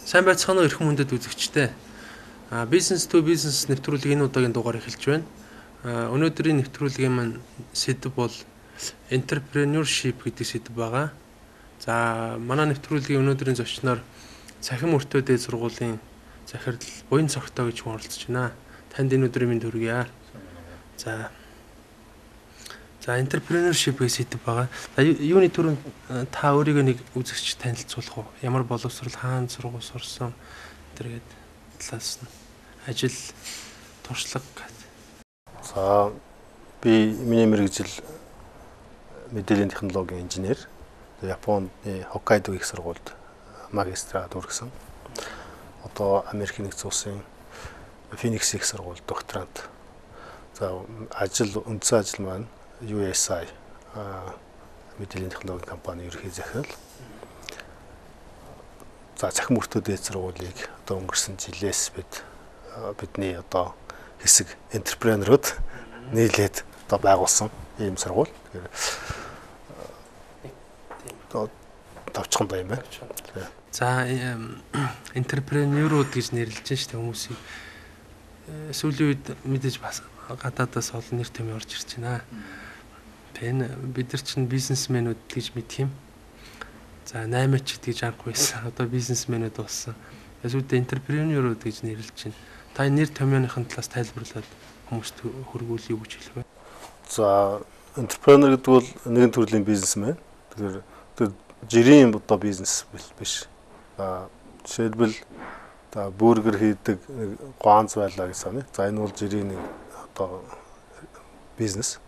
Сайн байцгаана уу эрхэм хүндэт үзэгчтэй. Business to business нэвтрүүлгийн энэ удаагийн дугаар эхэлж байна. Өнөөдрийн нэвтрүүлгийн маань сэдэв бол entrepreneurship гэдэг сэдэв байгаа. За манай нэвтрүүлгийн өнөөдрийн зочноор Цахим Өртөө дээд сургуулийн захирал Буян Цогтой гэж хүн оролцож байна. Танд энэ өдрийн мэнд хүргье. За entrepreneurship гэх сэдэв байгаа. За юуны түрүүнд та өөрийгөө нэг үзэгч танилцуулах уу? Ямар боловсрол хаана сургууль сурсан тэргээд талаас нь ажил туршлага. За би миний мэргэжил мэдээллийн технологийн инженер. Японы Хоккайдо их сургуульд магистрат хүргэсэн. Одоо Америк нэгдсэн улсын Феникс их сургуульд докторант. За үндсэн ажил маань USI мэдээллийн технологийн компани ерхий захирал. За Цахим Өртөө дээд сургуулийг одоо өнгөрсөн жилээс бидний одоо хэсэг энтерпренерүүд нийлээд одоо байгуулсан ийм сургууль. Тэгэхээр одоо тавчхандаа юм байна. За энтерпренерүүд гэж нэрлэж штэ хүмүүсийг сүүлийн үед мэдээж бас гадаадаас олон нэр томьёо орж ирж байна. Энэ бид нар чинь бизнесмэнүүд гэж мэдх юм. За 8-ч гэж анх байсан. Одоо бизнесмэнүүд болсон. Эсвэл энтерпренерүүд гэж нэрлэж байна. Та нэр томьёоныхын талаас тайлбарлаад хүмүүст хөргүүлээ юу гэж хэлэх вэ? За энтерпренер гэдэг бол нэгэн төрлийн бизнесмен. Тэгэхээр жирийн одоо бизнес биш. Жишээлбэл бургер хийдэг ганц байлаа гэсэн. За энэ бол жирийн нэг одоо бизнес.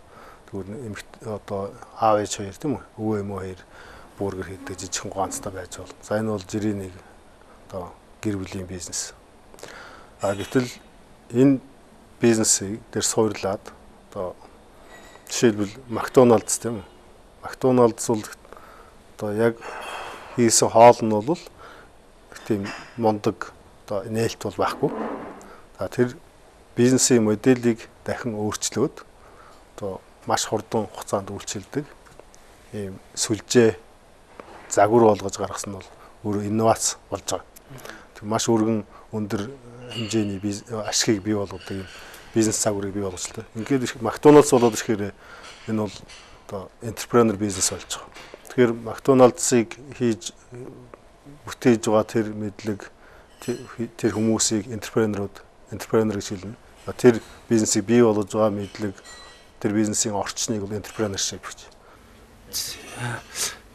Одоо аав ээж хоёр тийм үү? Өвөө эмээ хоёр бургер хийдэг жижигхэн ганцтай байж бол. За энэ бол жирийн нэг одоо гэр бүлийн бизнес. Гэтэл энэ бизнесийг дээр суурлаад одоо жишээлбэл Макдоналдс тийм үү? Макдоналдс бол одоо яг хийсэн хоол нь бол тийм мундаг одоо нээлт бол байхгүй. Тэр бизнесийн моделийг дахин өөрчлөөд одоо маш хурдан хугацаанд үйлчилдэг ийм сүлжээ загвар болгож гаргасан нь бол өөрөө инновац болж байгаа. Тэг маш өргөн өндөр хэмжээний ашигыг бий болгодог ийм бизнес загварыг бий болгож байна. Ингээд Макдоналдс болоод ирэхээр энэ бол одоо энтерпренер бизнес болж байгаа. Тэгэхээр Макдоналдсыг бүтээж байгаа тэр мэдлэг тэр хүмүүсийг энтерпренер гэж хэлнэ. Тэр бизнесийг бий болгож байгаа мэдлэг тэр бизнесийн орчныг бол энтерпренершип гэж.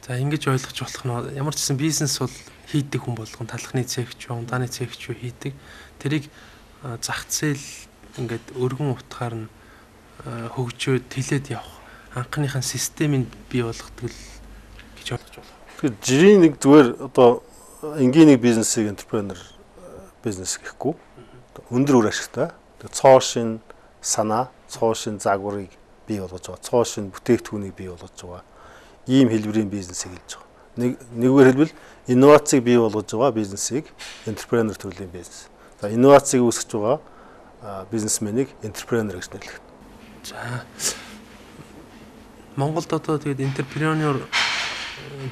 За ингэж ойлгож болох нь ямар ч гэсэн бизнес бол хийдэг хүн болгон талхны цэгч, ундааны цэгч хийдэг. Тэрийг зах зээл ингээд өргөн утгаар нь хөгжөөд тэлээд явах анхныхаа системийг бий болгодог гэж ойлгож байна. Тэгэхээр жирийн нэг зүгээр одоо энгийн нэг бизнесийг энтерпренер бизнес гэхгүй. Өндөр үр ашигтай. Цоо шин санаа, цоо шин загварыг бий болгож байгаа. Цоо шин бүтээгдэхүүнийг бий болгож байгаа. Ийм хэлбэрийн бизнесийг хэлж байгаа. Нэггээр хэлбэл инновацийг бий болгож байгаа бизнесийг энтерпренер төрлийн бизнес. За инновацийг үүсгэж байгаа бизнесменийг энтерпренер гэж нэрлэдэг. За Монголд одоо тэгээд энтерпренер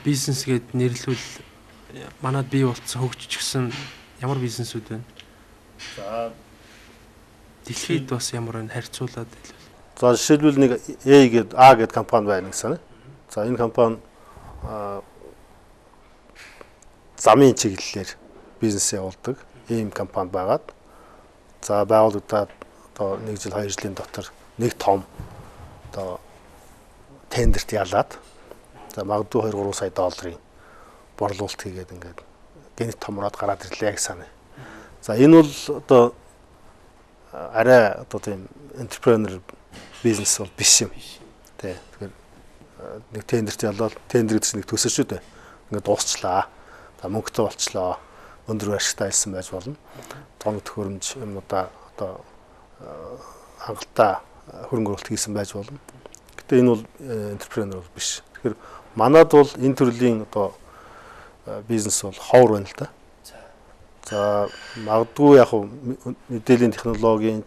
бизнес гэд нэрлэвэл манад бий болцсон хөгжчихсэн ямар бизнесүүд байна? За дэлхийд бас ямар нь харьцуулаад хэлвэл. За жишээлбэл нэг A гэдэг компани байна гэсэн. За энэ компани замын чиглэлээр бизнес явуулдаг ийм компани байгаад за байгууллагад одоо 1 жил 2 жилийн дотор нэг том одоо тендерт ялаад за магадгүй 2-3 сая долларын борлуулалт хийгээд ингээд гэнэт томроод гараад ирлээ гэсэн. За энэ бол одоо арай одоо тийм энтерпренер бизнес бол биш юм. Тэгэхээр нэг тендерт ялаад тендер гэсэн нэг төсөө шүү дээ. Ингээд дуусчлаа. За мөнгөтэй болчлоо. Өндөр ашигтай хэлсэн байж болно. Тоног төхөөрөмж юмудаа одоо хангалттай хөрөнгө оруулалт хийсэн байж болно. Гэтэ энэ бол энтерпренер бол биш. Тэгэхээр манад бол энэ төрлийн одоо бизнес бол ховор байна л да. За магадгүй яг мэдээллийн технологи,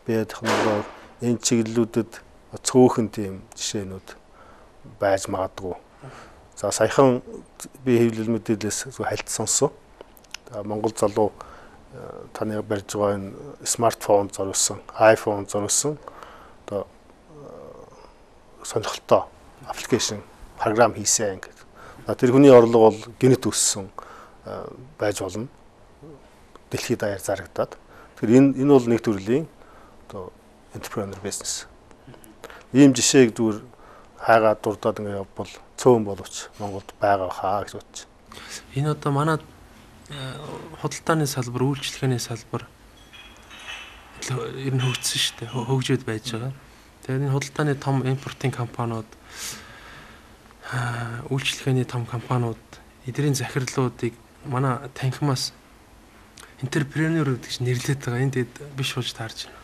биотехнологи энэ чиглэлүүдэд цөөхөн тийм жишээнүүд байж магадгүй. За саяхан би хэвлэл мэдээлэлээс хальт сонсон. Монгол залуу таны барьж байгаа энэ смартфон зориулсан, iPhone зориулсан одоо сонирхолтой аппликейшн програм хийсэн гэдэг. Тэр хүний орлого бол гинт өссөн байж болно. Дэлхийд даяар зарагдаад. Тэгэхээр энэ бол нэг төрлийн одоо entrepreneur business. Ийм жишээг зүгээр хайгаад дурдаад ингээ бол цөөн боловч Монголд байгаа хаа гэж бодож байна. Энэ одоо манай худалдааны салбар, үйлчлэгээний салбар ер нь хөгжсөн шүү дээ. Хөгжөөд байж байгаа. Тэгээд энэ худалдааны том импортын компаниуд, үйлчлэгээний том компаниуд эдгэрийн захирлуудыг манай танхимаас entrepreneur гэж нэрлэдэг байгаа. Энд тэгээд биш болж таарч байна.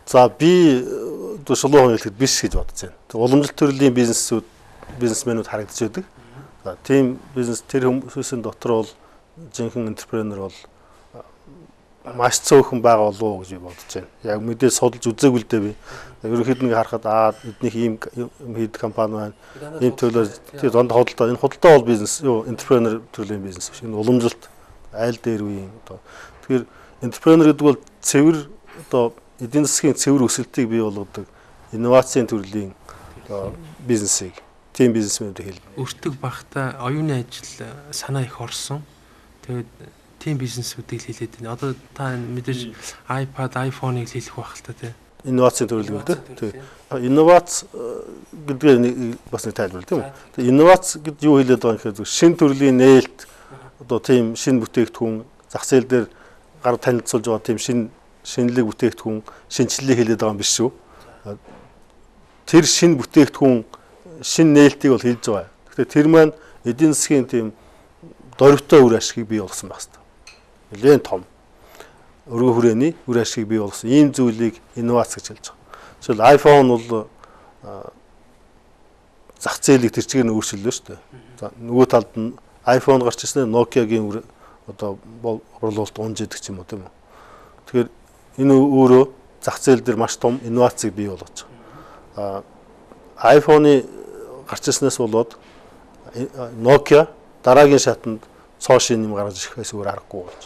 За би шулуун хэлэхэд биш гэж бодож байна. Уламжлалт төрлийн бизнесмэнүүд харагдаж байдаг. За тийм бизнес тэр хүмүүсийн дотор бол жинхэнэ entrepreneur бол маш цөөхөн байгаа болов уу гэж би бодож байна. Яг мэдээ судалж үзээгүй л дээ би. Ерөнхийд нь харахад эднийх ийм хийдэг компани байна. Ийм төлөөр тэр донд худалдаа энэ худалдаа бол бизнес, entrepreneur төрлийн бизнес биш. Энэ уламжлалт айл дээр үеийн одоо тэгэхээр entrepreneur гэдэг бол цэвэр одоо эдийн засгийн цэвэр өсөлтийг бий болгодог инновацийн төрлийн бизнесийг тийм бизнесмэнүүд хэлнэ. Өртөг багтаа оюуны ажил санаа их орсон. Тэгээд тийм бизнесүүдийг хэлээд байна. Одоо та мэдээж iPad, iPhone-ыг хэлэх байх л та тийм. Инновацийн төрөл гэдэг. Тийм. Инновац гэдгээр бас нэг тайлбар тийм үү? Тэгээд инновац гэдэг юу хэлээд байгаа юм гэхээр шинэ төрлийн нээлт одоо тийм шинэ бүтээгдэхүүн зах зээл дээр гар танилцуулж байгаа тийм шинэлэг бүтээгдэхүүн шинжилгээ хэлээд байгаа юм биш шүү. Тэр шинэ бүтээгдэхүүн шинэ нээлтийг бол хийж байгаа. Гэхдээ тэр маань эдийн засгийн тийм дөрвтэй үр ашгийг бий болгосон байх хэрэгтэй. Нэлээд том өргөн хүрээний үр ашгийг бий болгосон ийм зүйлийг инновац гэж хэлж байгаа. Жишээл iPhone бол зах зээлийг тэрчгээр нь өөрчиллөө шүү дээ. За нөгөө талд нь iPhone гарч ирсэн Nokia-гийн одоо борлуулалт унжидаг ч юм уу тийм үү. Тэгэхээр энэ өөрөө зах зээл дээр маш том инновацийг бий болгож байгаа. iPhone-ы гарч ирснээс болоод Nokia дараагийн шатанд цоо шин юм гаргаж ирэхээс өөр аргагүй болж.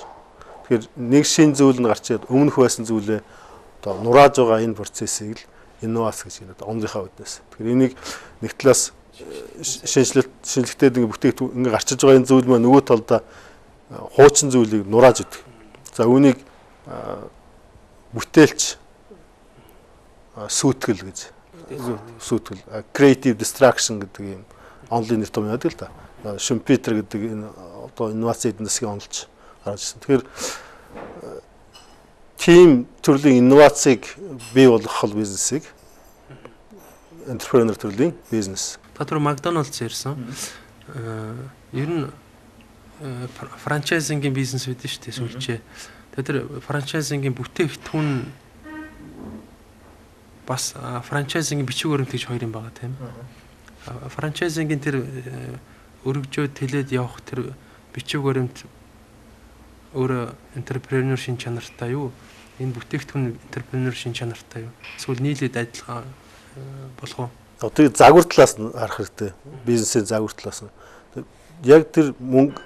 Тэгэхээр нэг шин зүйл нь гарч ирээд өмнөх байсан зүйлээ одоо нурааж байгаа энэ процессыг л инновац гэж хэлээд онгийнхаа үднээс. Тэгэхээр энийг нэг талаас шинжлэхтэй нэг бүтээгдэхүүн ингээ гарч иж байгаа энэ зүйл маань нөгөө талдаа хуучин зүйлийг нурааж идэг. За үүнийг бүтээлч сүйтгэл гэж сүйтгэл creative destruction гэдэг юм онлайн нэр том яадаг л да. Шумпитер гэдэг энэ одоо инновацийн эдийн засгийн онолч гаргаж ирсэн. Тэгэхээр тийм төрлийн инновацийг бий болгох бизнесийг entrepreneur төрлийн бизнес. Та түр Макдоналдс ярьсан. Ер нь франчайзингийн бизнес үүдэн шүү дээ сүүлчээ. Тэр франчайзингийн бүтээгдэхүүн бас франчайзингийн бичиг баримт гэж хоёр юм байгаа тийм. Франчайзингийн тэр өргөжөөд тэлээд явах тэр бичиг баримт өөр entrepreneur шин чанартай юу? Энэ бүтээгдэхүүн entrepreneur шин чанартай юу? Эсвэл нийлээд адилхан болох уу? Одоо загвар талаас нь харах хэрэгтэй. Бизнесийн загвар талаас нь. Яг тэр мөнгө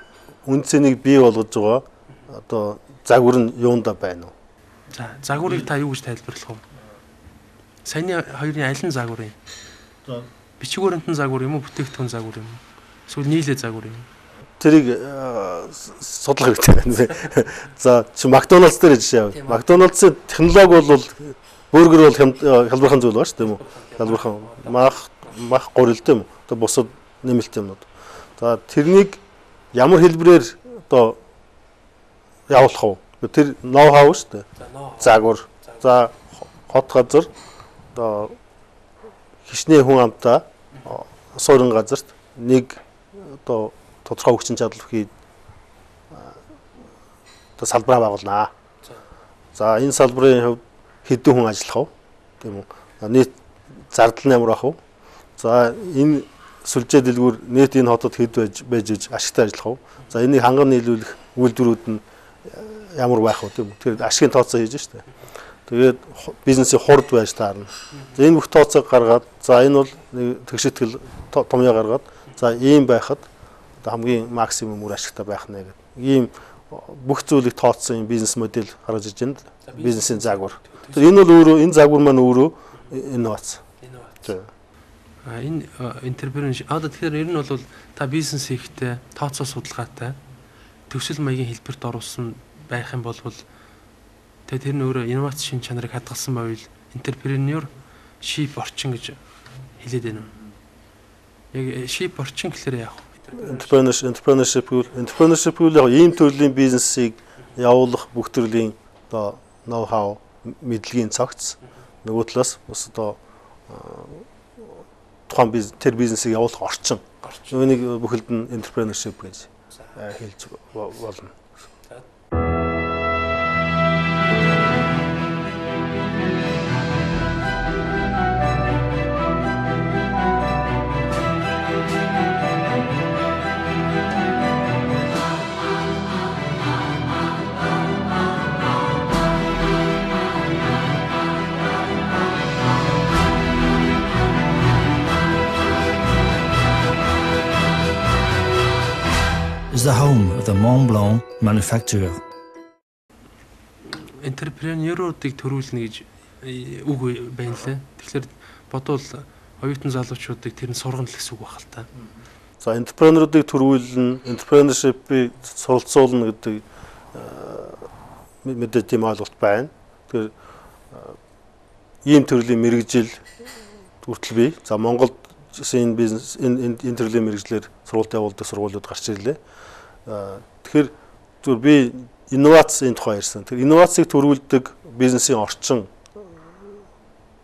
үн цэнийг бий болгож байгаа одоо загвар нь юунда байна уу? За, загварыг та юу гэж тайлбарлах вэ? Саяны хоёрын аль нь загвар юм? За, бичиг баримтын загвар юм уу, бүтээгдэхүүн загвар юм уу? Эсвэл нийлээ загвар юм уу? Тэрийг судлах хэрэгтэй байна. За, чи Макдоналдс дээр жишээ авъя. Макдоналдсын технологи бол бургер бол хялбархан зүйл байна шүү дээ юм уу? Хялбархан мах гурил тийм үү? Одоо бусад нэмэлт юмнууд. За, тэрнийг ямар хэлбэрээр одоо явуулах вэ? Тэр ноу хау шүү дээ. Загвар. За, хот газар одоо хичнээн хүн амтаа суурин газарт нэг одоо тодорхой хүчин чадалгүй одоо салбараа байгуулнаа. За энэ салбарын хувьд хэдэн хүн ажиллах вэ? Тийм үү? Нийт зардал нь ямар ах вэ? За энэ сүлжээ дэлгүүр нийт энэ хотод хэд байж ашигтай ажиллах вэ? За энийг ханган нийлүүлэх үйлдвэрүүд нь ямар байх вэ? Тийм үү? Тэгэхээр ашигын тооцоо хийж штэ. Тэгээд бизнесийн хурд байж таарна. За энэ бүх тооцоог гаргаад за энэ бол тэгшэтгэл томьёо гаргаад за ийм байхад хамгийн максимум үр ашигтай байх нэ гэдэг. Ийм бүх зүйлийг тооцсон юм бизнес модель гаргаж иж байна. Бизнесийн загвар. Энэ бол өөрөө энэ загвар маань өөрөө инновац. Энэ entrepreneurship тэгэхээр ер нь бол та бизнес хийхдээ тооцоо судалгаатай төгсөл маягийн хэлбэрт оруулсан байх юм бол тэр нь өөрөө инновац шин чанарыг хадгалсан байвал entrepreneurship орчин гэж хэлээд байна уу? Яг ship орчин гэхээр яах вэ? Entrepreneurship гэвэл яг ийм төрлийн бизнесийг явуулах бүх төрлийн одоо ноу хау мэдлэгийн цогц нөгөө талаас бас одоо тухайн тэр бизнесийг явуулах орчин. Үүнийг бүхэлд нь entrepreneurship гэж хэлж болно. Is the home of the Mont Blanc manufacturer. Энтерпренеруудыг төрүүлнэ гэж үг байна лээ. Тэгэхээр бодвол оюутан залуучуудыг тэр нь сургана л гэсэн үг байх л та. За энтерпренеруудыг төрүүлнэ, entrepreneurship-ийг суралцуулна гэдэг мэдээ тийм ойлголт байна. Тэгэхээр ийм төрлийн мэрэгжил хүртэл бий. За Монголд энэ бизнес энэ төрлийн мэрэгжлэр сургалт явуулдаг сургуулиуд гарч ирлээ. Тэгэхээр зүгээр би инновацийн тухай ярьсан. Тэр инновацийг төрүүлдэг бизнесийн орчин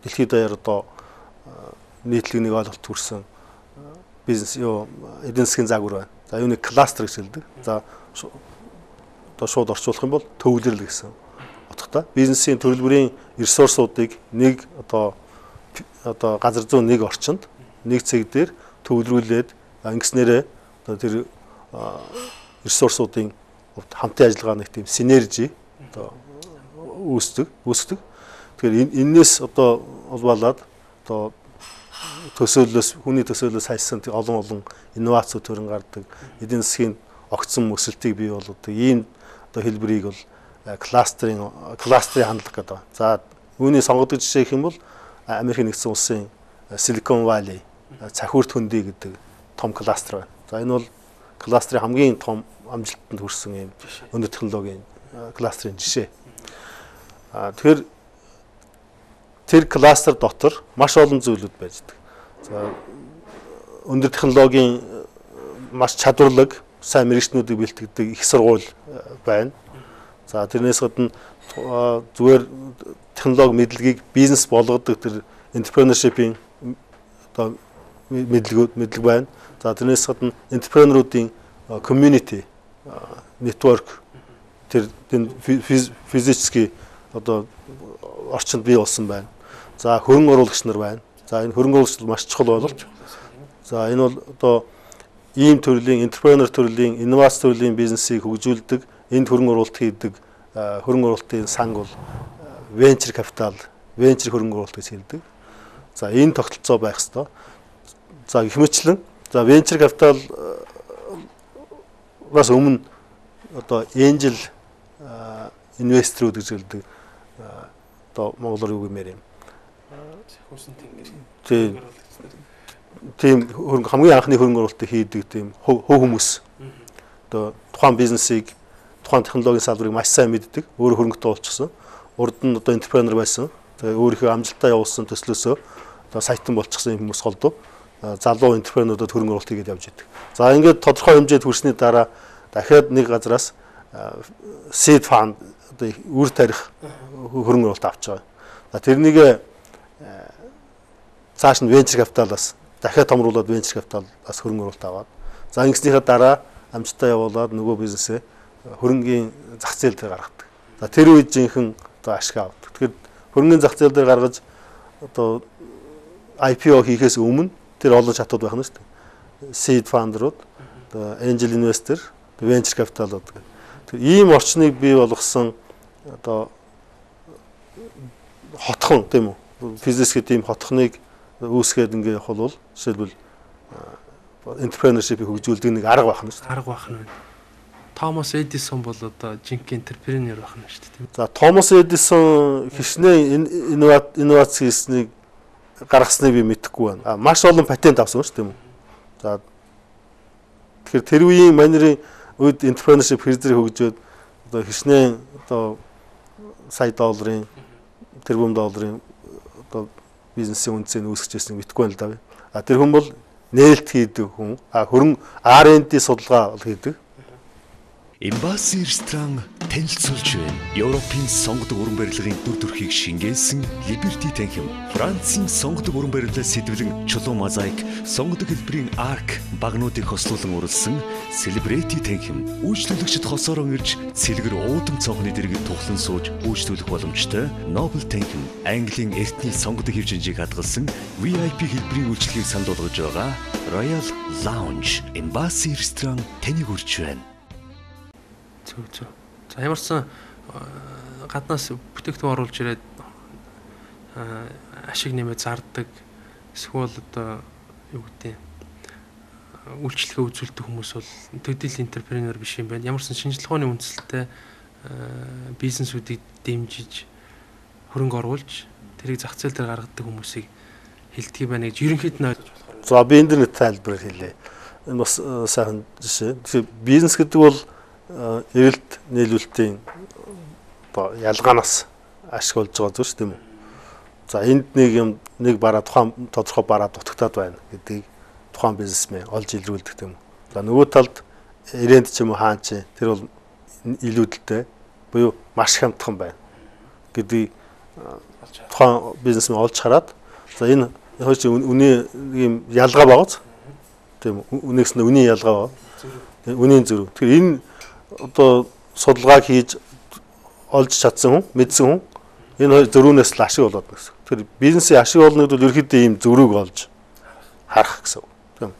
дэлхийд даяар одоо нийтлэг нэг ойлголт төрсэн бизнес эдийн засгийн загвар байна. За юуны кластер гэж хэлдэг. За одоо шууд орчуулах юм бол төвлөрөл гэсэн утгатай. Бизнесийн төлбөрийн ресурсуудыг нэг одоо газар зүүн нэг орчинд нэг цэг дээр төвлөрүүлээд ингэснээрээ одоо тэр ресурсуудын хамтын ажиллагаа нэг тийм синержи одоо үүсдэг. Тэгэхээр энэс одоо олболоод одоо хүний төсөөллөөс хайсан олон инновацууд төрөн гардаг. Эдийн засгийн огцон өсөлтийг бий болгодог. Ийм одоо хэлбэрийг бол кластерын хандлага гэдэг. За үүний сонгогдож жишээ гэх юм бол Америк нэгдсэн улсын Silicon Valley цахиурт хөндөй гэдэг том кластер байна. За энэ бол кластерын хамгийн том амжилтанд хүрсэн юм өндөр технологийн кластерын жишээ. Тэгэхээр тэр кластер дотор маш олон зүйлүүд байж байгаа. За өндөр технологийн маш чадварлаг сайн мэрэгчнүүдийг бэлтгэдэг их сургууль байна. За тэрнээс гадна зүгээр технологи мэдлэгийг бизнес болгодог тэр entrepreneurship-ийн одоо мэдлэг байна. За тэрнээс гадна энтерпренеруудын community network тэр физически одоо орчинд бий болсон байна. За хөрөнгө оруулагч нар байна. За энэ хөрөнгө оруулагч маш чухал боловч за энэ бол одоо ийм төрлийн энтерпренер төрлийн инновац төрлийн бизнесийг хөгжүүлдэг энд хөрөнгө оруулалт хийдэг хөрөнгө оруулалтын санг бол venture capital, venture хөрөнгө оруулалт гэж хэлдэг. За энэ тогтолцоо байх ёстой. За гэх мэтлэн за venture capital бас өмнө одоо angel инвесторууд гэж хэлдэг. Одоо монголоор юу гэмээр юм. Тийм хамгийн анхны хөрөнгө оруулалтыг хийдэг тийм хөв хүмүүс. Одоо тухайн бизнесийг тухайн технологийн салбарыг маш сайн мэддэг. Өөрөө хөрөнгөтэй болчихсон. Урд нь одоо энтерпренер байсан. Тэгээ өөрийнхөө амжилтаа явуулсан төслөөсөө одоо сайтан болчихсон хүмүүс голдуу. Залуу энтерпренеруудад хөрөнгө оруулалт хийгээд явж идэг. За ингээд тодорхой хэмжээд хүрсний дараа дахиад нэг газараас seed fund одоо үр тарих хөрөнгө оруулалт авч байгаа. За тэрнийг цааш нь venture capital-аас дахиад томруулаад venture capital-аас хөрөнгө оруулалт аваад за ингэснийхаа дараа амжилтаа явуулаад нөгөө бизнесээ хөрөнгөний зах зээл дээр гаргадаг. За тэр үед жинхэнэ одоо ашиг авдаг. Тэгэхээр хөрөнгөний зах зээл дээр гаргаж одоо IPO хийхээс өмнө тэр олон шатууд байх нь шүү дээ. Seed fund-рууд, одоо angel investor, venture capital гэдэг. Тэгэхээр ийм орчныг бий болгосон одоо хотхон тийм үү? Физикс гэдэг ийм хотхоныг үүсгээд ингээ явах бол жишээлбэл entrepreneurship-ийг хөгжүүлдэг нэг арга байх нь шүү дээ. Арга байх нь. Томас Эдисон бол одоо жинхэнэ энтерпренер байх нь шүү дээ тийм. За Томас Эдисон хичнээн инновац хийснийг гаргасныг би мэдэхгүй байна. Маш олон патент авсан шүү тийм үү. За тэгэхээр тэр үеийн манерын үед entrepreneurship хэрэг хөгжөөд одоо хичнээн одоо сая долларын тэрбум долларын одоо бизнесийн үнцийг үүсгэж ирснийг мэдэхгүй байна л да. Тэр хүн бол нээлт хийдэг хүн. Хөрөн R&D судалгаа хийдэг. Embassy ресторан танилцуулж байна. Европын сонгодог уран барилгын дүр төрхийг шингээсэн Liberty танхим, Францын сонгодог уран барилгаас сэдвлэн чулуун мозаик, сонгодог хэлбэрийн арк багнуудыг хослуулан уралсан Celebrity танхим, үйлчлүүлэгчид хосоорон ирж цэлгэр уудам цонхны дэргэд тухлан сууж үйлчлүүлэх боломжтой Noble танхим, Английн эртний сонгодог хэвжинжийг хадгалсан VIP хэлбэрийн үйлчлэгийг санд болгож байгаа Royal Lounge, Embassy ресторан таныг хүрч байна. Зөв. За ямарсан гаднаас бүтээгдэхүүн оруулж ирээд ашиг нэмээд зардаг эсвэл одоо юу гэдэг үйлчлэгээ үзүүлдэг хүмүүс бол төдийл энтерпренер биш юм байна. Ямарсан шинжилгээ ухааны үндэслэлтэй бизнесүүдийг дэмжиж хөрөнгө оруулж тэрийг зах зээл дээр гаргадаг хүмүүсийг хилдэг байна гэж ерөнхийд нь ойлгож болохоор. За би интернет тайлбар хэлье. Энэ бас сайхан жишээ. Тэгэхээр бизнес гэдэг бол эрэлт нийлүүлэлтийн ялгаанаас ашиг болж байгаа зүйл шүү дээ. За энд нэг бараа тухайн тодорхой бараа дутагтаад байна гэдгийг тухайн бизнесмен олж илрүүлдэг юм. За нөгөө талд ирээнд ч юм уу хаан чи тэр бол илүүдэлтэй буюу маш хямдхан байна гэдгийг тухайн бизнесмен олж хараад за энэ хөөч үнийн ийм ялгаа байгаа тийм үнээс нь үнийн ялгаа байгаа. Үнийн зөрүү. Тэгэхээр энэ одоо судалгааг хийж олж чадсан хүн, мэдсэн хүн энэ зөрүүнээс л ашиг болоод байна гэсэн. Тэгэхээр бизнесийн ашиг олнод бол ерөөхдөө ийм зөрүүг олж харах гэсэн. Тийм.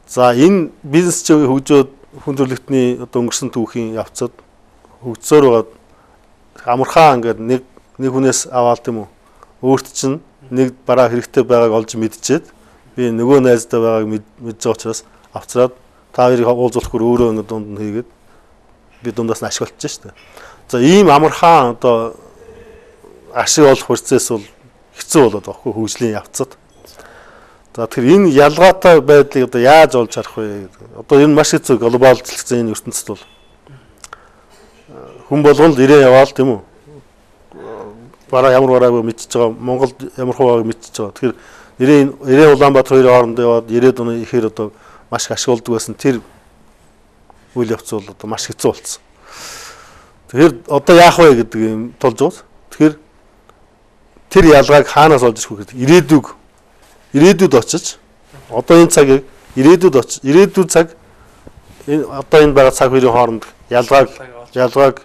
За энэ бизнес чиглэлийн хөгжөөд хүн төрөлхтний одоо өнгөрсөн түүхийн явцад хөгжсөөр байгаа амархан ингээд нэг хүнээс аваад тийм үү. Өөрт чинь нэг бараа хэрэгтэй байгааг олж мэдчихэд би нөгөө найздаа байгааг мэдж байгаа учраас авцраад та хоёрыг уулзуулахгүй өөрөө дунд нь хийгээд би дундаас нь ашиг олчих шүү дээ. За ийм амархан одоо ашиг олох процесс бол хэцүү болоод байгаа хөө хөгжлийн явцад. За тэгэхээр энэ ялгаатай байдлыг одоо яаж олж харах вэ? Одоо энэ маш хэцүү глобал дэлгэцийн энэ ертөнцид бол хүн болгон л ирээ яваал тийм үү? Бараа ямар барааг мэдчихэж байгаа, Монголд ямар хувааг мэдчихэж байгаа. Тэгэхээр ирээ Улаанбаатар хоёрын хооронд яваад 90-ад оны ихээр одоо маш их ашиг олдог байсан тэр үйл явц бол одоо маш хэцүү болсон. Тэгэхээр одоо яах вэ гэдэг юм тулж байгаа. Тэгэхээр тэр ялгааг хаанаас олж ирэх вэ гэдэг ирээдүйд очиж одоо энэ цагийг ирээдүйд цаг энэ одоо энэ байгаа цаг хоёрын хооронд ялгааг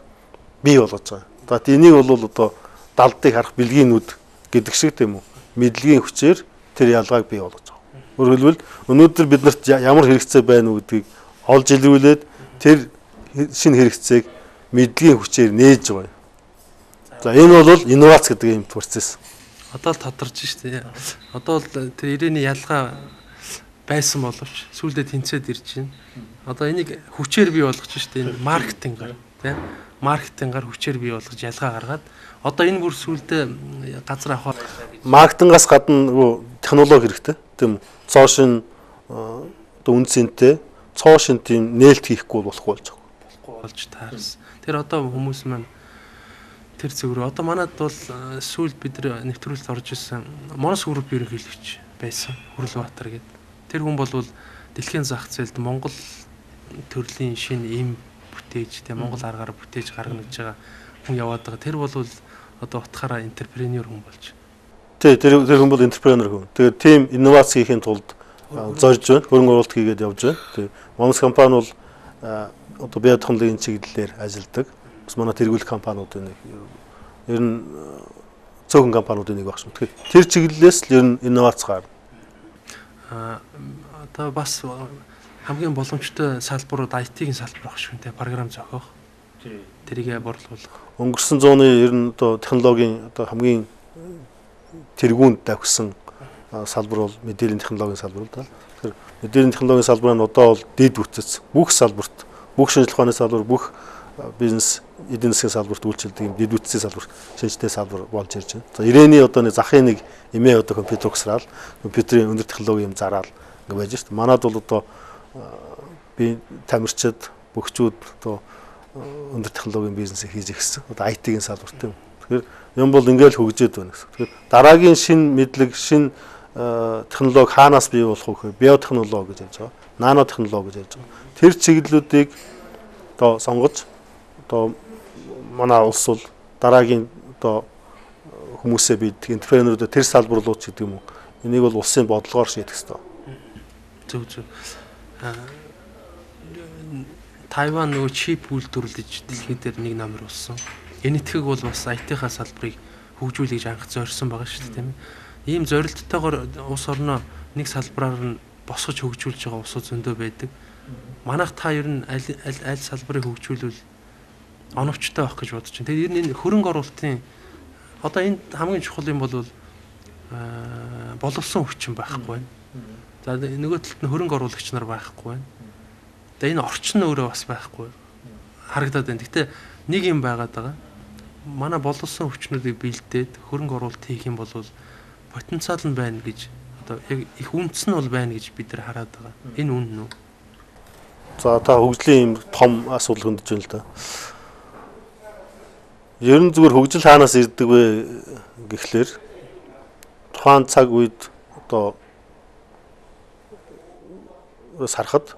бий болгож байгаа. За энийг бол одоо далдыг харах бэлгийнүүд гэдэг шиг тийм үү? Мэдлэгийн хүчээр тэр ялгааг бий болгож байгаа. Өөрөөр хэлбэл өнөөдөр биднэрт ямар хэрэгцээ байна уу гэдгийг олж илрүүлээд тэр шинэ хэрэгцээг мэдлэгийн хүчээр нээж байгаа. За энэ бол инновац гэдэг юм процесс. Одоо л тодорч штэ. Одоо л тэр ирээний ялгаа байсан боловч сүүлдээ тэнцээд ирж байна. Одоо энийг хүчээр бий болгож штэ. Энэ маркетингаар тийм маркетингаар хүчээр бий болгож ялгаа гаргаад одоо энэ бүр сүүлдээ газар авах маркетингаас гадна нөгөө технологи хэрэгтэй тийм цоошин одоо үнцэнтэй цоошин тийм нээлт хийхгүй болохгүй болж таарсан. Тэр одоо хүмүүс маань тэр зөврөө одоо манад бол сүүлд бид нэвтрүүлэлт орж исэн Монос групп ерөнхийлөгч байсан Хүрлбаатар гэдэг. Тэр хүн бол дэлхийн зах зээлд Монгол төрлийн шинэ эм бүтээж тийм Монгол аргаар бүтээж гаргана гэж байгаа хүн яваад байгаа. Тэр бол одоо утгаараа энтерпренер хүн болж. Тэр хүн бол энтерпренер хүн. Тэгээд тийм инновац хийхин тулд зорж байна. Хөрөнгө оруулалт хийгээд явж байна. Тэгээд Монос компани бол одоо бие технологийн чиглэлээр ажилладаг. Бас манай тэргүүлэх компаниудын нэг ер нь цөөхөн компаниудын нэг багш. Тэгэхээр тэр чиглэлээс л ер нь инновац гарна. Одоо бас хамгийн боломжтой салбарууд IT-ийн салбар багш үнтэй програм зохиох. Тэрийг борлуулах. Өнгөрсөн зууны ер нь одоо технологийн одоо хамгийн тэргүүнд давхсан салбар бол мэдээллийн технологийн салбар л да. Тэгэхээр мэдээллийн технологийн салбар нь одоо бол дэд бүтц бүх салбарт бүх шинжилгээ ухааны салбар, бүх бизнес эдийн засгийн салбарт үйлчилдэг юм дэд үтсийн салбар, шинжтэй салбар болж ирж байна. За 90-ийн одоо нэг захын нэг эмээ одоо компьютер угсраал, компьютерийн өндөр технологи юм зараал ингэ байж шүү дээ. Манайд бол одоо би тамирчид, бөхчүүд одоо өндөр технологийн бизнесийг хийж ирсэн. Одоо IT-ийн салбарт юм. Тэгэхээр юм бол ингээл хөгжөөд байна гэсэн. Тэгэхээр дараагийн шинэ мэдлэг, шинэ технологи хаанаас бий болох вэ гэхээр биотехнологи гэж ярьж байгаа. Нано технологи гэж ярьж байгаа. Тэр чиглэлүүдийг одоо сонгож одоо манай улс бол дараагийн одоо хүмүүсээ бийдэг энтерпренерүүд тэр салбар руу ч гэдэг юм уу. Энийг бол улсын бодлогоор шийдэх ёстой. Зөв. Тайван нөгөө чип үйлдвэрлэж дэлхийд дээр нэг номер болсон. Энэтхэг бол бас IT-ийн салбарыг хөгжүүлэх гэж анх зорьсон байгаа шүү дээ, тийм ээ. Ийм зорилттойгоор улс орноо нэг салбараар нь босгож хөгжүүлж байгаа улсууд зөндөө байдаг. Манайх та ер нь аль салбарыг хөгжүүлвэл оновчтой байх гэж бодож байна. Тэгээд ер нь энэ хөрөнгө оруулалтын одоо энэ хамгийн чухал юм бол боловсон хүчин байхгүй байна. За нөгөө талд нь хөрөнгө оруулагч нар байхгүй байна. Тэгээд энэ орчин нь өөрөө бас байхгүй харагдаад байна. Гэтэ нэг юм байгаад байгаа. Манай боловсон хүчнүүдийг бэлдээд хөрөнгө оруулалт хийх юм бол потенциал нь байна гэж одоо яг их үндэс нь бол байна гэж бид нар хараад байгаа. Энэ үнэн үү? За та хөгжлийн юм том асуудал хөндөж байна л да. Ер нь зүгээр хөгжил хаанаас ирдэг вэ гэхлээр тухайн цаг үед одоо сарахад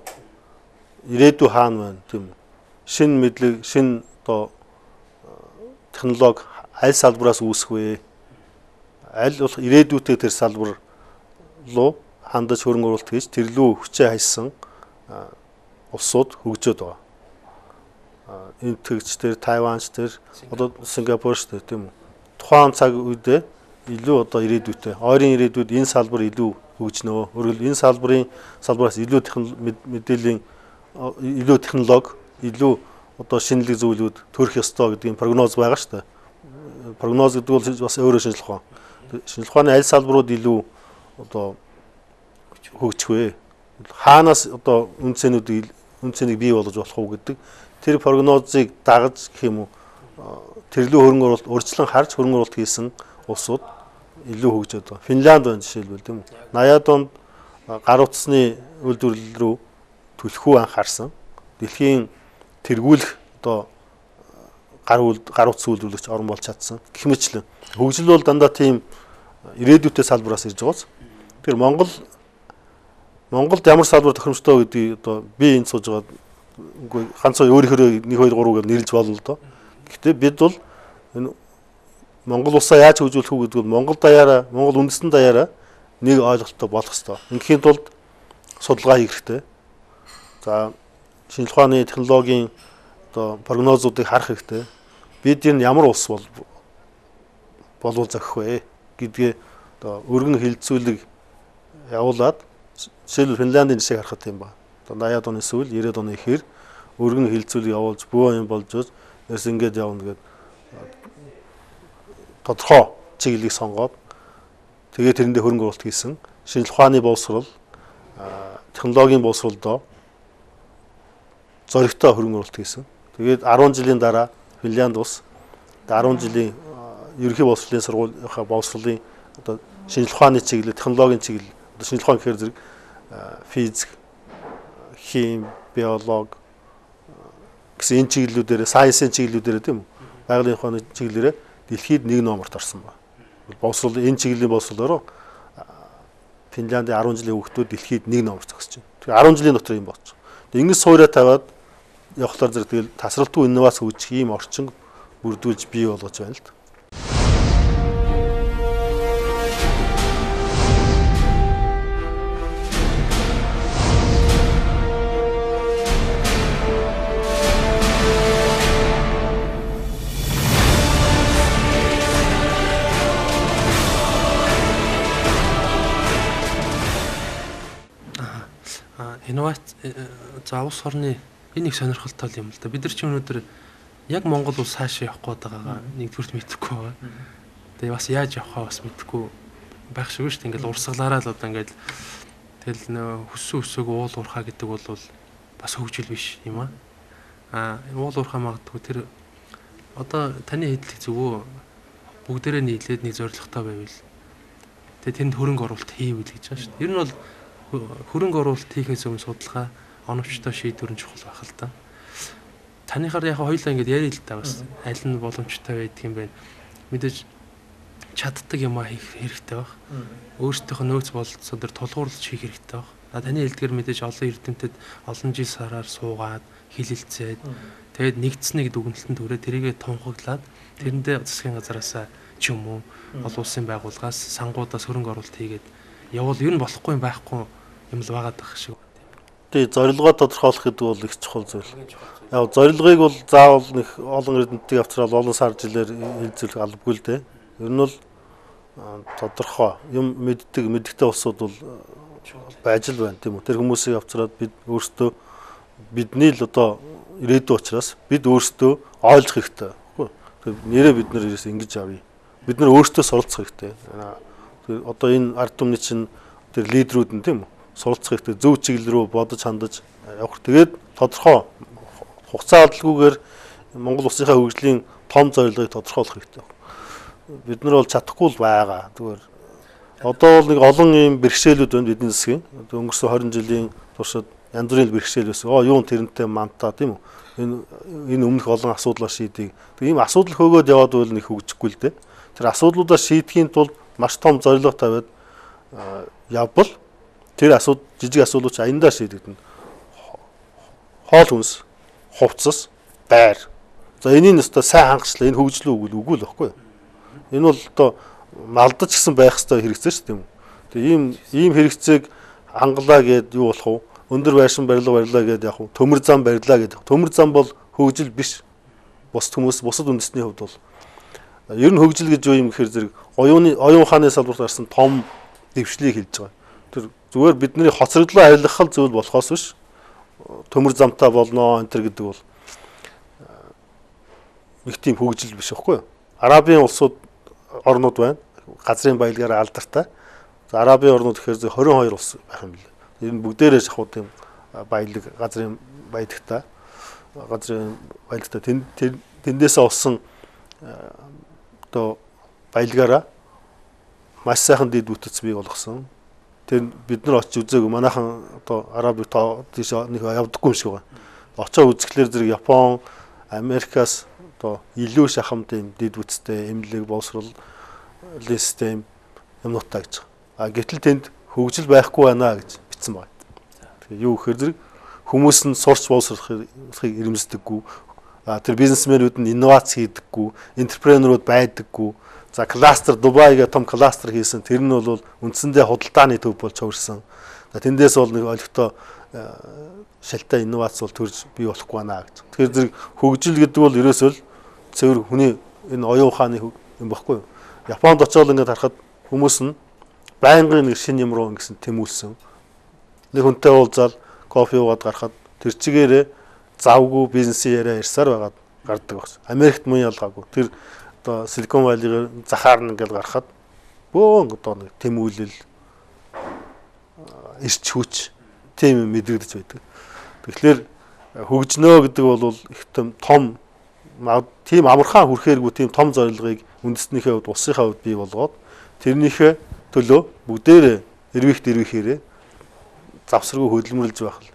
ирээдүй хаана байна тийм шинэ мэдлэг, шинэ одоо технологи аль салбараас үүсэх вэ? Аль болох ирээдүйтэй тэр салбар руу хандаж хөрөнгө оруулалт хийж тэрлүү хүчээ хайсан улсууд хөгжөөд байгаа. Энэ төгчдөр, Тайванч тэр одоо Сингапурч тэр тийм үү. Тухайн цаг үедээ илүү одоо ирээдүйтэй. Ойрын ирээдүйд энэ салбар илүү хөгжнөө. Өөрөөр энэ салбараас илүү мэдээллийн илүү технологи, илүү одоо шинэлэг зүйлүүд төрөх ёстой гэдэг юм прогноз байгаа шүү дээ. Прогноз гэдэг бол бас өөрөө шинжилгээ ухаан. Шинжилгээ ухааны аль салбарууд илүү одоо хөгжих вэ? Хаанаас одоо үнцнийг бий болгож болох уу гэдэг тэр прогнозыг дагаж гэх юм уу тэрлүү хөрөнгө оруулалт урьдчилан харж хөрөнгө оруулалт хийсэн улсууд илүү хөгжөөд байгаа. Финланд байна жишээлбэл тийм үү. 80-аад онд гар утасны үйлдвэрлэл рүү түлхүү анхаарсан. Дэлхийн тэргүүлэх одоо гар утас үйлдвэрлэгч орн болж чадсан. Гэх мэтлэн хөгжил бол дандаа тийм ирээдүйтэй салбараас ирж байгааз. Тэгэхээр Монголд ямар салбар тохиромжтой гэдгийг одоо би энд сууж байгаа үгүй ганцхан өөрийнхөө 1 2 3 гэж нэрлэж болно л доо. Гэхдээ бид бол энэ Монгол улсаа яаж хөгжүүлэх үү гэдэг нь Монгол үндэстэн даяараа нэг ойлголттой болох ёстой. Ингээхийн тулд судалгаа хийх хэрэгтэй. За шинжилгээ ухааны технологийн одоо прогнозуудыг харах хэрэгтэй. Бид энэ ямар улс болов зохих вэ гэдгээ одоо өргөн хилцүүлэг явуулаад жишээлбэл Финляндийн жишээг харахад тийм ба. Одоо 80-аад оны сүүл 90-аад оны ихэр өргөн хилцүүлэг явуулж бөө юм болж бас ингэж явна гэдэг тодорхой чиглэлийг сонгоод тэгээд тэрэндээ хөрөнгө оруулалт хийсэн. Шинжилгээ ухааны боловсрол, технологийн боловсролдоо зоригтой хөрөнгө оруулалт хийсэн. Тэгээд 10 жилийн дараа Финлянд улс 10 жилийн ерөнхий боловсролын сургуулийн боловсролын одоо шинжилгээ ухааны чиглэл, технологийн чиглэл, одоо шинжилгээ ухаан гэхээр зэрэг физик, хим, биолог гэсэн энэ чиглэлүүдээр, сайенсийн чиглэлүүдээр тийм үү? Байгалийн ухааны чиглэлээр дэлхийд нэг номерт орсон байна. Боловсрол энэ чиглэлийн боловсролоор Финляндийн 10 жилийн хүүхдүүд дэлхийд нэг номер зогсож байна. Тэгээ 10 жилийн дотор юм болчих. Тэгээ ингэж суурьа тавиад явахлаар зэрэг тэгэл тасралтгүй инновац хөгжих ийм орчин бүрдүүлж бий болгож байна л да. Инновац улс орны энэ их сонирхолтой юм л да. Бид нар ч өнөөдөр яг Монгол улс хаашаа явах гээд байгаагаа нэгдүгürt мэдэхгүй байгаа. Тэгээ бас яаж явахаа бас мэдэхгүй байх шиг шүү дээ. Ингээл урсгалаараа л одоо ингээл тэгэл хөссөн өсөөг уул уурхаа гэдэг бол бас хөгжил биш юм аа. уул уурхай магадгүй тэр одоо таны хэдлэх зүгөө бүгдээрээ нийлээд нэг зорилготой байвал тэгээ тэнд хөрөнгө оруулалт хийвэл гэж байна шүү дээ. Ер нь бол хөрөнгө оруулалт хийхээс өмнө судалгаа оновчтой шийдвэр нь чухал байх л та. Таныхаар яг хоёулаа ингэж яриа л та бас аль нь боломжтой байдаг юм бэ? Мэдээж чаддаг юм а хийх хэрэгтэй баг. Өөрсдийнхөө нөөц бололцоо дээр тулгуурлаж хийх хэрэгтэй баг. Таны хэлдгээр мэдээж олон эрдэмтэд олон жил сараар суугаад хилэлцээд тэгээд нэгдсэнийг дүгнэлтэнд өрөө тэрийгэ тунхаглаад тэрэндээ засгийн газараас ч юм уу олон улсын байгууллагаас сангуудаас хөрөнгө оруулалт хийгээд явал ер нь болохгүй юм байхгүй юм л байгаад байгаа шиг. Тэгээ зорилгоо тодорхойлох гэдэг бол их чухал зүйл. Яг зорилгыг бол заавал нэг олон эрдэмтдийг авчраад олон сар жилээр хэлцүүлэх албагүй л дээ. Ер нь бол тодорхой юм мэддэгтэй улсууд бол байж л байна тийм үү. Тэр хүмүүсийг авчраад бид өөрсдөө бидний л одоо ирээдүйн учраас бид өөрсдөө ойлгох хэрэгтэй. Тэр нэрээ бид нар ерөөс ингэж авъя. Бид нар өөрсдөө суралцах хэрэгтэй. Тэр одоо энэ ард түмний чинь тэр лидерүүд нь тийм үү. Суралцах хэрэгтэй. Зөв чиглэл рүү бодож хандаж явах. Тэгээд тодорхой хугацаа алдалгүйгээр Монгол улсынхаа хөгжлийн том зорилгыг тодорхойлох хэрэгтэй. Бид нар бол чадахгүй л байгаа. Зүгээр одоо бол нэг олон ийм бэрхшээлүүд байна бидний засгийн. Өнгөрсөн 20 жилийн туршид янз бүрийн бэрхшээл байсан. Юу тэрнтэй мантаа тийм үү. Энэ өмнөх олон асуудлаа шийдийг. Тэг ийм асуудал хөөгөөд яваад байвал нэг хөгжихгүй л дээ. Тэр асуудлуудаа шийдэхийн тулд маш том зорилго тавиад явбал тэр жижиг асуудлууд ч аяндаа шийдэгдэнэ. Хоол хүнс, хувцас, байр. За энэний өстой сайн хангалттай энэ хөгжлөө үгүй л баггүй. Энэ бол одоо малдаж гисэн байх ёстой хэрэгцээ шүү дээ юм. Тэгээ ийм хэрэгцээг хангалаа гэд юу болох вэ? Өндөр байшин барилга гэд яг уу төмөр зам барилаа гэдэг. Төмөр зам бол хөгжил биш. Бусад үндэстний хувьд бол ер нь хөгжил гэж юу юм гэхээр зэрэг оюун ухааны салбарт гарсан том дэвшлийг хэлж байгаа. Тэр зүгээр бидний хоцрогдлоо авилгах зүйл болохоос биш. Төмөр замтай болно энэ төр гэдэг бол нэг тийм хөгжил биш байхгүй юу? Арабын улсууд орнууд байна. Газрын баялгаараа алдартай. Арабын орнууд гэхээр 22 улс байх юм билээ. Энэ бүгдээрээ шахуу тийм баялаг газрын баялагтай. Тэндээс олсон одоо баялгаараа маш сайхан дэд бүтц бий болгосон. Тэр бид нар очиж үзээгүй. Манайхан одоо Арабыг тийш нэг явдаггүй юм шиг байна. Очоо үзэхлээр зэрэг Япон, Америкаас одоо илүү шахам тийм дэд бүтцтэй эмнэлэг боловсролын систем юмнуудтай гэж. Гэтэл тэнд хөгжил байхгүй байна гэж бичсэн байна. Тэгээ юу гэхээр зэрэг хүмүүс нь сурч боловсрохыг эрмэлздэггүй. Тэр бизнесмэнүүд нь инновац хийдэггүй, энтерпренерүүд байдаггүй. За кластер Дубайга том кластер хийсэн. Тэр нь бол үндсэндээ худалдааны төв болж хувирсан. Тэндээс бол нэг олигтой шалтай инновац бол төрж бий болохгүй байна гэж. Тэгэхээр зэрэг хөгжил гэдэг бол ерөөсөө л цэвэр хүний энэ оюун ухааны юм баггүй юу? Японд очиод ингээд харахад хүмүүс нь байнгын нэг шинэ юм руу ингэсэн тэмүүлсэн. Нэг хүнтэй уулзаад кофе уугаад гарахад тэр чигээрээ завгүй бизнесийн яриа ярьсаар байгаад гардаг багс. Америкт мөн ялгаагүй. Тэр одоо Силикон Валигаар захаар нь ингээд гарахад бөөн одоо нэг тэмүүлэл ирч хүч тийм мэдрэгдэж байдаг. Тэгэхээр хөгжнөө гэдэг бол их том тийм амархан хүрхээргүй тийм том зорилгыг үндэснийхээ хувьд улсынхаа хувьд бий болгоод тэрнийхээ төлөө бүгдээрээ эрвэхээрээ завсаргүй хөдөлмөрлж байх л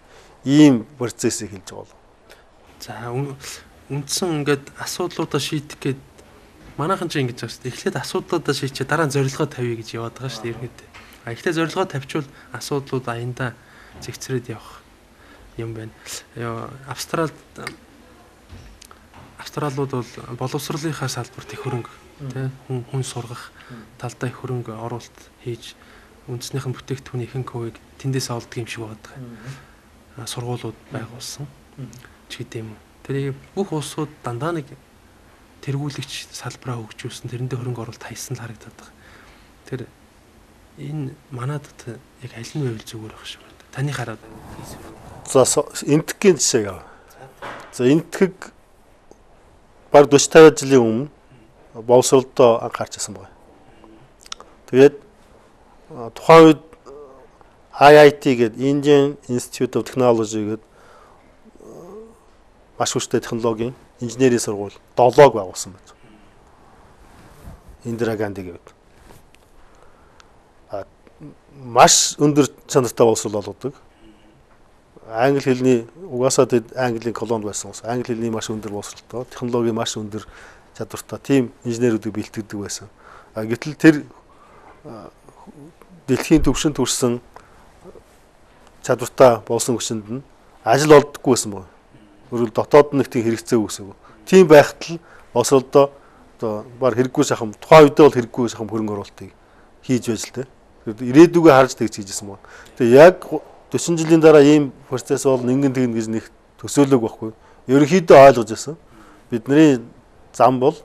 ийм процессыг хэлж байгаа. За үндсэн ингээд асуудлуудаа шийдэх гээд манайхан ч ингэж байгаа шүү дээ. Эхлээд асуудлуудаа шийдчээ дараа нь зорилгоо тавья гэж яваад байгаа шүү дээ ерөнхийдөө. Эхлээд зорилгоо тавьчвал асуудлууд аяндаа зэгцрээд явах юм байна. Австралиуд бол боловсролынхаа салбарт их хөрөнгө хүн сургах талдаа их хөрөнгө оруулалт хийж үндэснийхэн бүтээгдэхүүний ихэнх хувийг тэндээс олддог юм шиг байна. Сургуулиуд байгуулсан ч гэдэм юм. Тэр бүх улсууд дандаа нэг тэргүүлэгч салбараа хөгжүүлсэн тэрэндээ хөрөнгө оруулалт хайсан л харагдаад байгаа. Тэр энэ манадад яг аль нь байвал зүгээр байх шиг байна. Таны хараад за энтгийн жишээ яа. За энтэг баг 40-50 жилийн өмнө боловсролдоо анхаарч байсан байна. Тэгээд тухайн үед IIT гэдэг Indian Institute of Technology гэдэг маш хүчтэй технологийн инженерийн сургууль 7-г байгуулсан байна. Индира Ганди гэдэг. Маш өндөр чанартай боловсрол олгодог. Англи хэлний угаасаа тэд Английн колонд байсан ус. Англи хэлний маш өндөр боловсролтой, технологийн маш өндөр чадвартай тим инженерүүдийг бэлтгэдэг байсан. Гэтэл тэр дэлхийн төвшөнд хүрсэн чадвартай болсон хүчинд нь ажил олддоггүй байсан байна. Өөрөөр дотоод нэг тийм хэрэгцээ үүсэв. Тийм байхад л боловсролдоо одоо баг хэрэггүй шахам тухайн үедээ бол хэрэггүй шахам хөрөнгө оруулалтыг хийж байж л тэ. Ирээдүгөө харж тэгж хийжсэн байна. Тэгээ яг 40 жилийн дараа ийм процесс бол нэгэн тэгнэ гэж нэг төсөөлөг байхгүй. Ерөнхийдөө ойлгож байсан. Бидний зам бол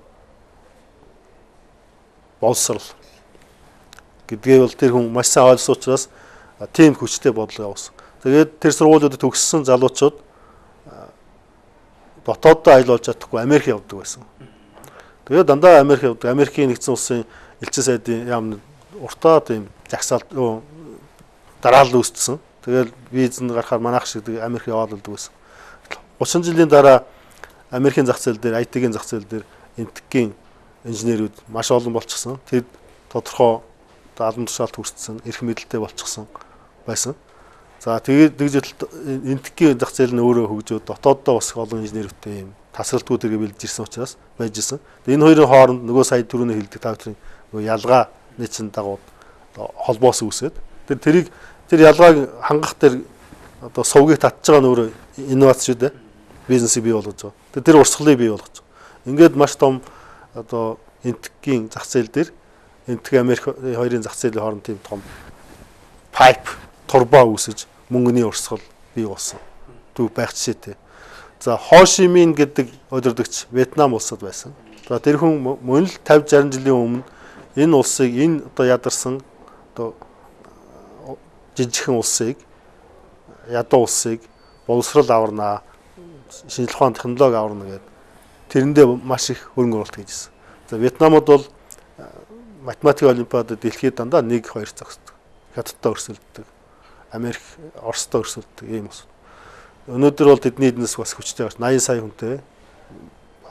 боловсрол гэдгээ бол тэр хүн маш сайн ойлгосон учраас тийм хүчтэй бодлого явуулсан. Тэгээд тэр сургуулиудад төгссөн залуучууд дотооддоо аялал болж чадахгүй Америк явдаг байсан. Тэгээд дандаа Америк явдаг. Америкийн нэгдсэн улсын элчин сайдын яамны уртаа тийм жагсаалт дараалал үүссэн. Тэгээд визэнд гарахаар манайх шиг Америк яваад болдог байсан. 30 жилийн дараа Америкийн зах зээл дээр, IT-ийн зах зээл дээр энтгийн инженерүүд маш олон болчихсон. Тэр тодорхой албан тушаалт хүрсэн, эрх мэдэлтэй болчихсон байсан. За тэгээд энтгийн зах зээл нь өөрөө хөгжөөд дотооддоо бас олон инженерүүдтэй юм тасралтгүй тэргээ бэлдэж ирсэн учраас байж исэн. Энэ хоёрын хооронд нөгөө сая түрүүний хэлдэг та бүхэн нөгөө ялгаа нийцэн дагуу холбоос үүсээд тэр ялгааг хангах тэр одоо сувгийг татж байгаа нь өөрөө инновац шүү дээ. Бизнесийг бий болгож байгаа. Тэр урсгалыг бий болгож байгаа. Ингээд маш том одоо энтгийн зах зээл дээр энтэг Америк хоёрын зах зээлийн хооронд тийм том пайп турбаа үүсэж мөнгөний урсгал бий болсон. Төв байх жишээтэй. За Хошимин гэдэг удирдагч Вьетнам улсад байсан. За тэр хүн мөн л 50 60 жилийн өмнө энэ улсыг энэ одоо ядарсан одоо жижигхэн улсыг ядуу улсыг боловсрол аварнаа, шинжлэх ухааны технологи аварна гэдэг тэрэндээ маш их хөрөнгө оруулалт хийжсэн. За Вьетнамд бол математик олимпиадад дэлхийд дандаа 1-2 зогсдог. Хятадтай өрсөлддөг. Америк, Оростой өрсөлддөг ийм ус. Өнөөдөр бол тэдний эднээс бас хүчтэй гарч 80 сая хүнтэй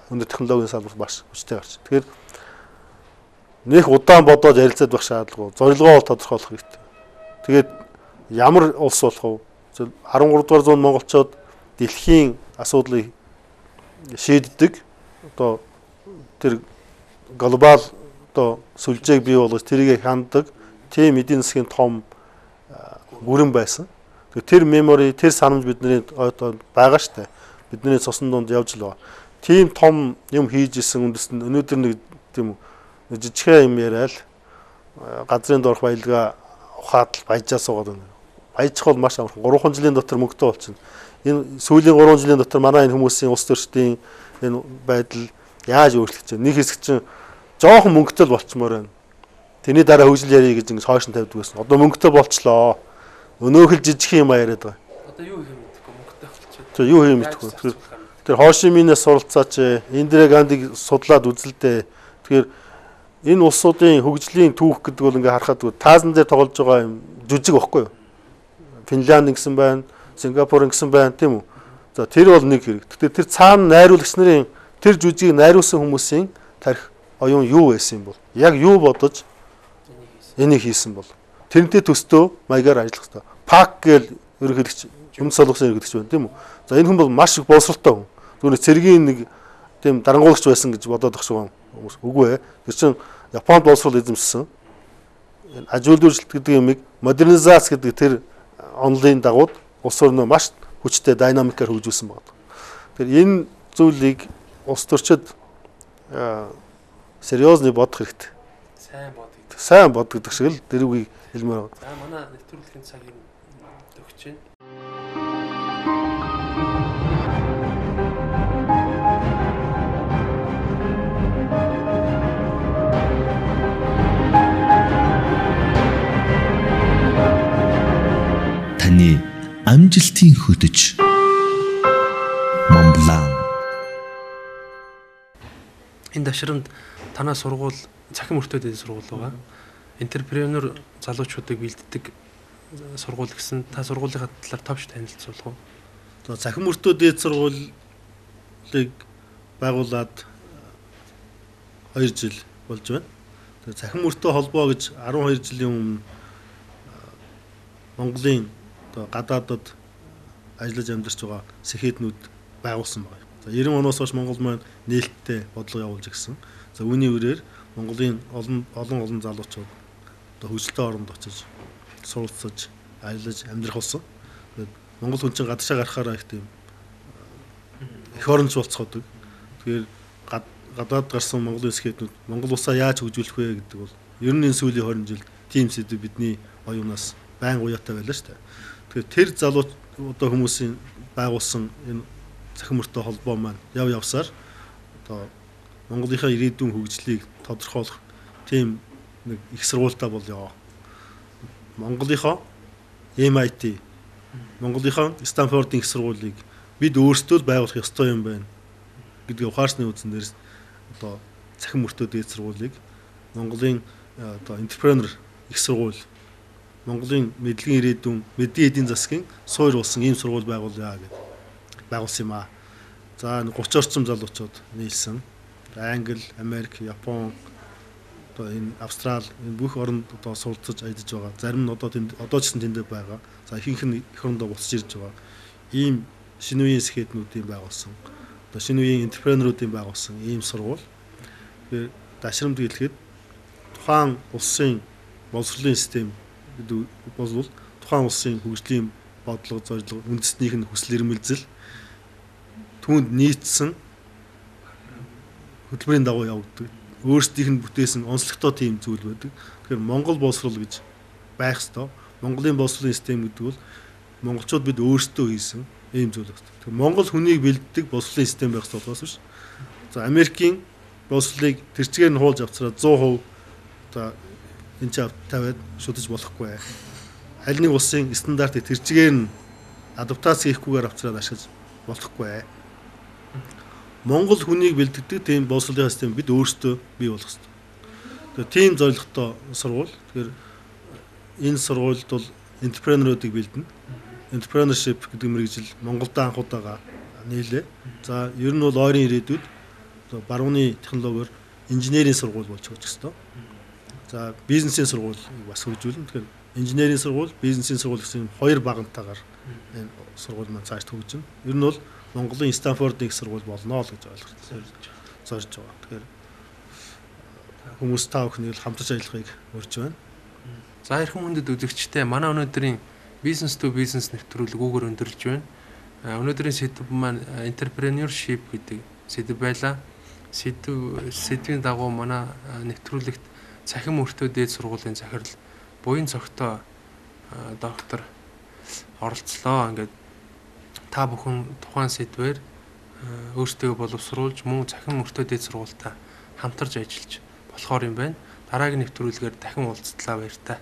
өндөр технологийн салбарт маш хүчтэй гарч. Тэгэхээр нэх удаан бодоод ярилцаад байх шаардлагагүй. Зорилгоо бол тодорхойлох хэрэгтэй. Тэгээд ямар улс болох вэ? 13 дугаар зуунд монголчууд дэлхийн асуудлыг шийддэг. Одоо тэр глобал одоо сүлжээг бий болгож тэрийг ханддаг тийм эдийн засгийн том гүрэн байсан. Тэр мемори, тэр санамж бидний одоо байгаа штэ. Бидний цусан донд явж л байгаа. Тийм том юм хийж исэн үндэстэнд өнөөдөр нэг тийм жижигхэн юм яриад газрын доорх баялгаа ухаад л баяжаа суугаад байна. Баяжих бол маш амархан. 3 жилийн дотор мөнгөтэй болчихно. Энэ сүүлийн 3 жилийн дотор манай энэ хүмүүсийн улс төрчдийн энэ байдал яаж өөрчлөгдөж байна? Нэг хэсэг чинь жоохон мөнгөтэй л болчмоор байна. Тэрний дараа хөгжил ярих гэж ингэж хойш нь тавьдаг байсан. Одоо мөнгөтэй болчлоо. Өнөөх л жижиг юм яриад байгаа. Одоо юу хийх юм бэ? Мөнгөтэй болчиход. Тэр юу хийх юм бэ? Тэр Хошиминээс суралцаач, Индира Гандиг судлаад үзэлдээ. Тэгэхээр энэ улсуудын хөгжлийн түүх гэдэг бол ингээ харахад таазан дээр тоглож байгаа юм жүжиг байхгүй юу? Финлянд гэсэн байна, Сингапур гэсэн байна, тийм үү? За тэр бол нэг хэрэг. Гэхдээ тэр цаана найруулагч нарын тэр жүжигийг найруулсан хүмүүсийн тарих оюун юу байсан юм бол? Яг юу бодож энийг хийсэн бол? Тэрнтэй төстөө маягаар ажиллах хэрэгтэй. Пак гэл ерөнхийлөгч өмнө солонгосын ерөнхийлөгч байна, тийм үү? За энэ хүн бол маш их боловсролтой хүн. Зүгээр цэргийн нэг тийм дарангуулагч байсан гэж бодоод ах шиг хүмүүс. Үгүй ээ. Тэр чинь Японд боловсрол эзэмшсэн. Аж үйлдвэрлэлт гэдэг юмыг модернизац гэдэг тэр онлын дагууд улс орноо маш хүчтэй динамикаар хөгжүүлсэн байна. Тэгэхээр энэ зүйлийг улс төрчид сериозны бодох хэрэгтэй. Сайн боддог шиг л дэрвгийг хэлмээр байна. За манай нэвтрүүлгийн цагийг төгсөж байна. Таны амжилтын хөтөч Монблан. Энэ ташрамд танаа сургууль цахим өртөөдийн сургууль байгаа. Энтерпренер залуучуудыг бэлддэг сургууль гэсэн та сургуулийнхаа талаар товч танилцуулах уу? За цахим өртөө дээд сургууль сургуулийг байгуулад 2 жил болж байна. Тэгээ цахим мөртөө холбоо гэж 12 жилийн өмнө Монголын одоо гадаадад ажиллаж амьдарч байгаа сэхэтнүүд байгуулсан байна. За 90 оноос хойш Монгол маань нээлттэй бодлого явуулж ирсэн. За үүний үрээр Монголын олон залуучууд одоо хөгжилтэй оронд очиж суралцаж, ажиллаж амьдрах болсон. Монгол хүн чинь гадаашаа гарахаараа их тийм эх оронч болцоходог. Тэгэхээр гадаад гарсан Монголын сэхэтнүүд Монгол улсаа яаж хөгжүүлэх вэ гэдэг бол ер нь энэ сүүлийн 20 жилд тийм сэдв бидний оюунаас байн уяатай байлаа шүү дээ. Тэгэхээр тэр залуу одоо хүмүүсийн байгуулсан энэ цахим мөртөө холбоо маань явсаар одоо Монголынхаа ирээдүйн хөгжлийг тодорхойлох тийм нэг их сургуультай бол яваа. Монголынхаа MIT, Монголынхаа Стэнфордын их сургуулийг бид өөрсдөө л байгуулах ёстой юм байна гэдгийг ухаарсны үндсэн дээрс одоо цахим мөртөө дээд сургуулийг Монголын одоо энтерпренер их сургууль, Монголын мэдлэгийн ирээдүйн мэдээ эдийн засгийн суур болсон ийм сургууль байгуулъя гэж байгуулсан юм аа. За 30 орчим залуучууд нийлсэн. Англи, Америк, Япон, одоо энэ Австрали энэ бүх оронд одоо суралцаж ажиллаж байгаа. Зарим нь одоо ч гэсэн тэндээ байгаа. За ихэнх нь эх орондоо буцаж ирж байгаа. Ийм шинэ үеийн сэхэтнүүдийн байгуулсан. Одоо шинэ үеийн энтерпренеруудын байгуулсан ийм сургууль. Тэгэхээр дашрамд хэлэхэд тухайн улсын боловсролын систем гэдэг бол тухайн улсын хөгжлийн бодлого, зорилго, үндэснийх нь хүсэл эрмэлзэл түүнд нийцсэн хөтөлбөрийн дагуу явагддаг. Өөрсдийнх нь бүтээсэн онцлогтой тийм зүйл байдаг. Тэгэхээр Монгол боловсрол гэж байх ёстой. Монголын боловсролын систем гэдэг бол монголчууд бид өөрсдөө хийсэн ийм зүйл байна. Тэгэхээр Монгол хүнийг бэлддэг боловсролын систем байх ёстой болохоос биш. За Америкийн боловсролыг тэрчгээр нь хуулж авцраад 100% одоо энэ ч тавиад шүтэж болохгүй. Аль нэг улсын стандартыг тэрчгээр нь адаптац хийхгүйгээр авцраад ашиглаж болохгүй. Монгол хүнийг бэлддэг тийм боловсролын систем бид өөрсдөө бий болгох ёстой. Тэгэхээр тийм зорилготой сургууль. Тэгэхээр энэ сургуульд бол энтерпренеруудыг бэлдэнэ. Entrepreneurship гэдэг мэргэжил Монголд анхудаага нийлээ. За ер нь бол ойрын ирээдүйд барууны технологиор инженерийн сургууль болж хөгжих ёстой. За бизнесийн сургууль бас хөгжүүлнэ. Тэгэхээр инженерийн сургууль, бизнесийн сургууль гэсэн хоёр багантайгаар энэ сургууль маань цааш хөгжинэ. Ер нь бол Монголын Стэнфордын их сургууль болно л гэж зорж байгаа. Тэгэхээр хүмүүс та бүхнийг хамтарч ажиллахыг урьж байна. За эрхэм хүндэт үзэгчтэй манай өнөөдрийн бизнес to бизнес нэвтрүүлэг үгээр өндөрлж байна. Өнөөдрийн сэдв маань entrepreneurship гэдэг сэдв байлаа. Сэдвийн дагуу манай нэвтрүүлэгт цахим мөртөө дээд сургуулийн захирал буян цогтой доктор оролцлоо. Ингээд та бүхэн тухайн сэдвээр өөрсдөө боловсруулж мөн цахим мөртөө дээд сургуультай хамтарч ажиллаж болохоор юм байна. Дараагийн нэвтрүүлгээр дахин уулзтлаа баяр та.